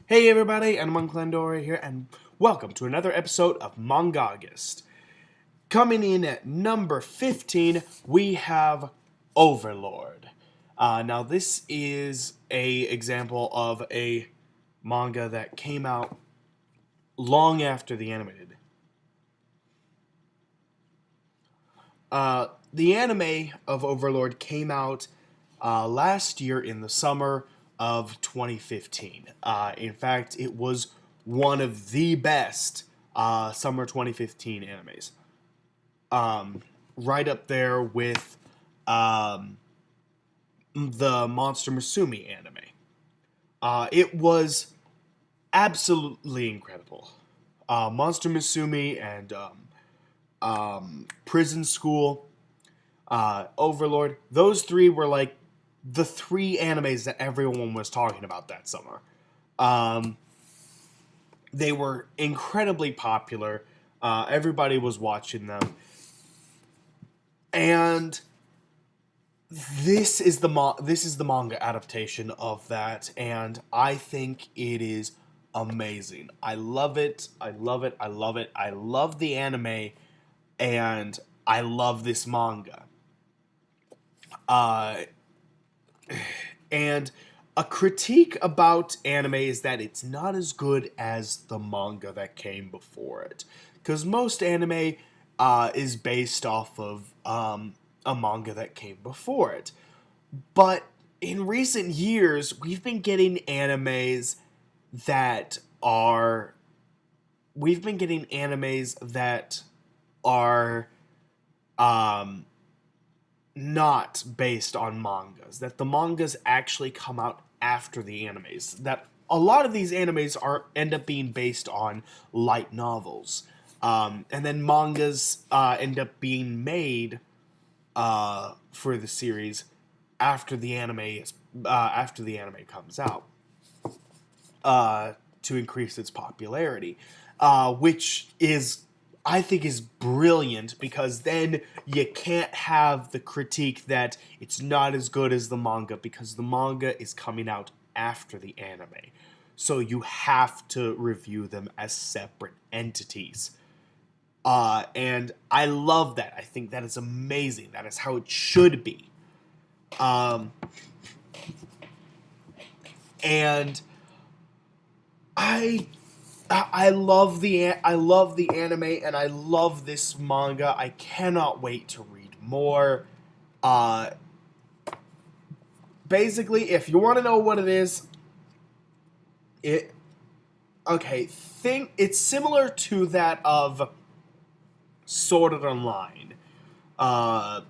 Hey everybody, and Mang-August here, and welcome to another episode of Mang-August. Coming in at number 15, we have Overlord. Now this is a example of a manga that came out long after the animated. The anime of Overlord came out last year in the summer of 2015. In fact, it was one of the best summer 2015 animes. Right up there with um, the Monster Musume anime. It was absolutely incredible. Monster Musume and Prison School, Overlord. Those three were like the three animes that everyone was talking about that summer. Um, they were incredibly popular. Everybody was watching them, and this is the manga adaptation of that, and I think it is amazing. I love it. I love it. I love it. I love the anime, and I love this manga. Uh, and a critique about anime is that it's not as good as the manga that came before it. Because most anime is based off of a manga that came before it. But in recent years, we've been getting animes that are. We've been getting animes that are um, not based on mangas, that the mangas actually come out after the animes, that a lot of these animes are end up being based on light novels, and then mangas end up being made for the series after the anime comes out, to increase its popularity, which is, I think, is brilliant, because then you can't have the critique that it's not as good as the manga, because the manga is coming out after the anime. So you have to review them as separate entities. And I love that. I think that is amazing. That is how it should be. Um, and I I love the anime, and I love this manga. I cannot wait to read more. Uh, Basically, if you want to know what it is, it think it's similar to that of Sword Art Online. Uh,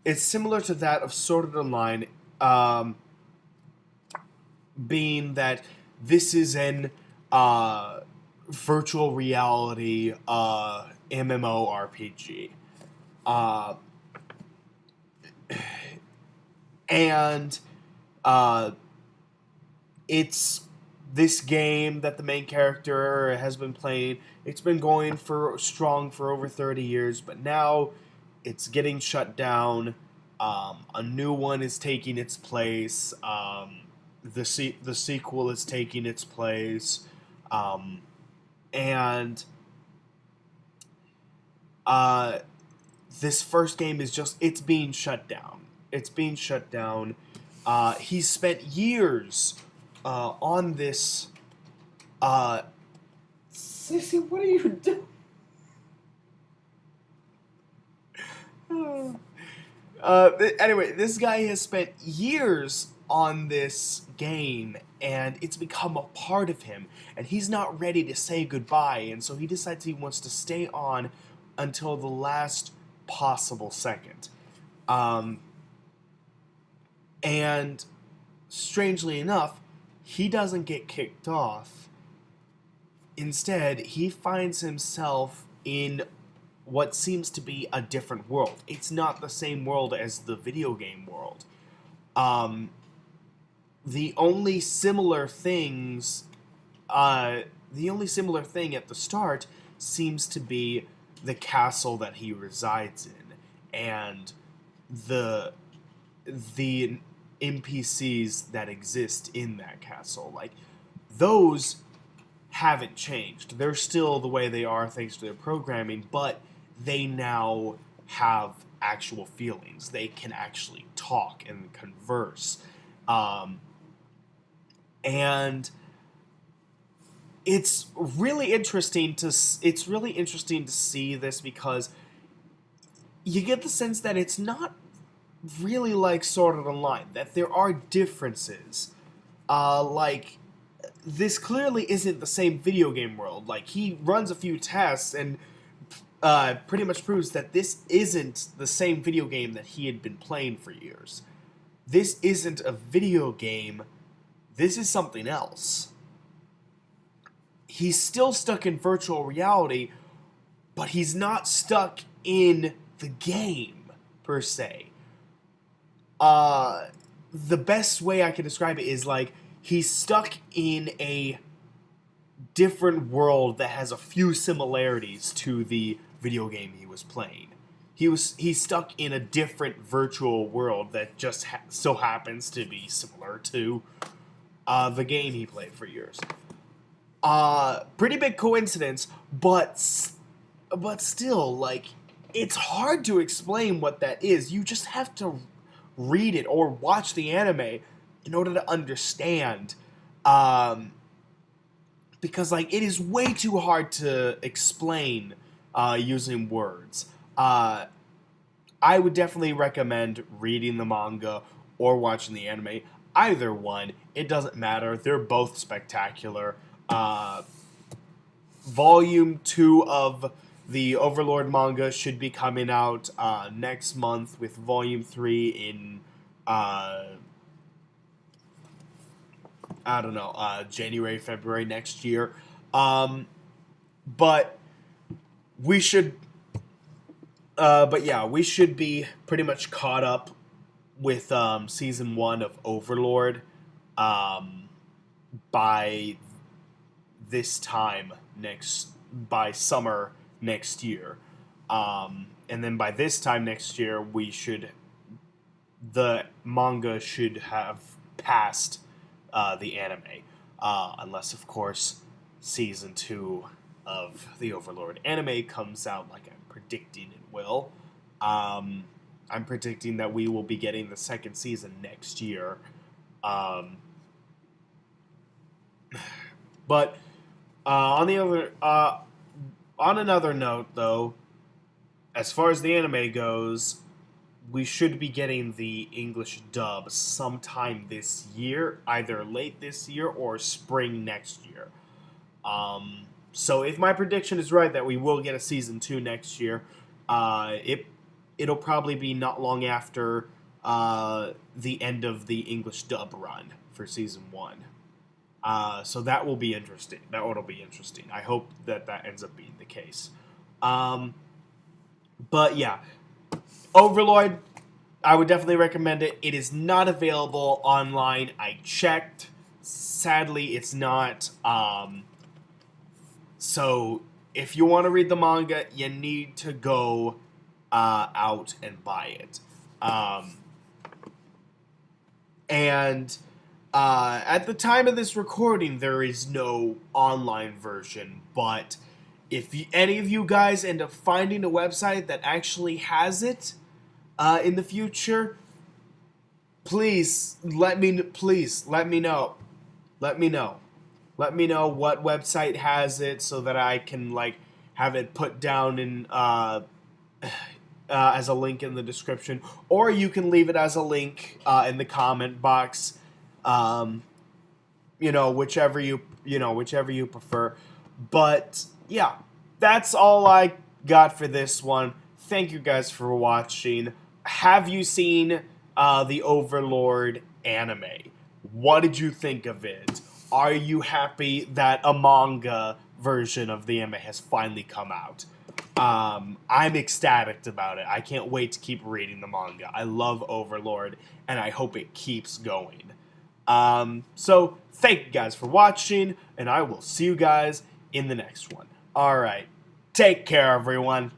it's similar to that of Sword Art Online, being that this is an virtual reality MMORPG. Uh, and uh, it's this game that the main character has been playing. It's been going for strong for over 30 years, but now it's getting shut down. A new one is taking its place. The sequel is taking its place, um, and uh, this first game is just it's being shut down. It's being shut down. He's spent years on this. Sissy, what are you doing? Anyway, this guy has spent years on this game, and it's become a part of him, and he's not ready to say goodbye, and so he decides he wants to stay on until the last possible second. Um, and strangely enough, he doesn't get kicked off. Instead, he finds himself in what seems to be a different world. It's not the same world as the video game world. Um, the only similar things, the only similar thing at the start seems to be the castle that he resides in, and the the NPCs that exist in that castle. Like, those haven't changed. They're still the way they are thanks to their programming, but they now have actual feelings. They can actually talk and converse. Um, and it's really interesting to see this because you get the sense that it's not really like Sword Art Online, that there are differences. Like, this clearly isn't the same video game world. Like, he runs a few tests and pretty much proves that this isn't the same video game that he had been playing for years. This isn't a video game. This is something else. He's still stuck in virtual reality, but he's not stuck in the game, per se. The best way I can describe it is like he's stuck in a different world that has a few similarities to the video game he was playing. He's stuck in a different virtual world that just so happens to be similar to the game he played for years. Pretty big coincidence, but still, like, it's hard to explain what that is. You just have to read it or watch the anime in order to understand. Because, like, it is way too hard to explain using words. I would definitely recommend reading the manga or watching the anime. Either one, it doesn't matter. They're both spectacular. Volume 2 of the Overlord manga should be coming out next month, with Volume 3 in, January, February next year. But we should, we should be pretty much caught up with Season 1 of Overlord by this time by summer next year. And then by this time next year, the manga should have passed the anime. Unless, of course, Season 2 of the Overlord anime comes out like I'm predicting it will. I'm predicting that we will be getting the second season next year. But on another note, though, as far as the anime goes, we should be getting the English dub sometime this year, either late this year or spring next year. So if my prediction is right that we will get a season 2 next year, it'll probably be not long after the end of the English dub run for season 1. So that will be interesting. I hope that ends up being the case. But yeah, Overlord, I would definitely recommend it. It is not available online. I checked. Sadly, it's not. So if you want to read the manga, you need to go out and buy it. And at the time of this recording, there is no online version, but if any of you guys end up finding a website that actually has it in the future, please let me know. Let me know what website has it so that I can like have it put down in as a link in the description, or you can leave it as a link in the comment box. Whichever you prefer. But yeah, that's all I got for this one. Thank you guys for watching. Have you seen the Overlord anime? What did you think of it? Are you happy that a manga version of the anime has finally come out? I'm ecstatic about it. I can't wait to keep reading the manga. I love Overlord, and I hope it keeps going. So thank you guys for watching, and I will see you guys in the next one. Alright, take care everyone.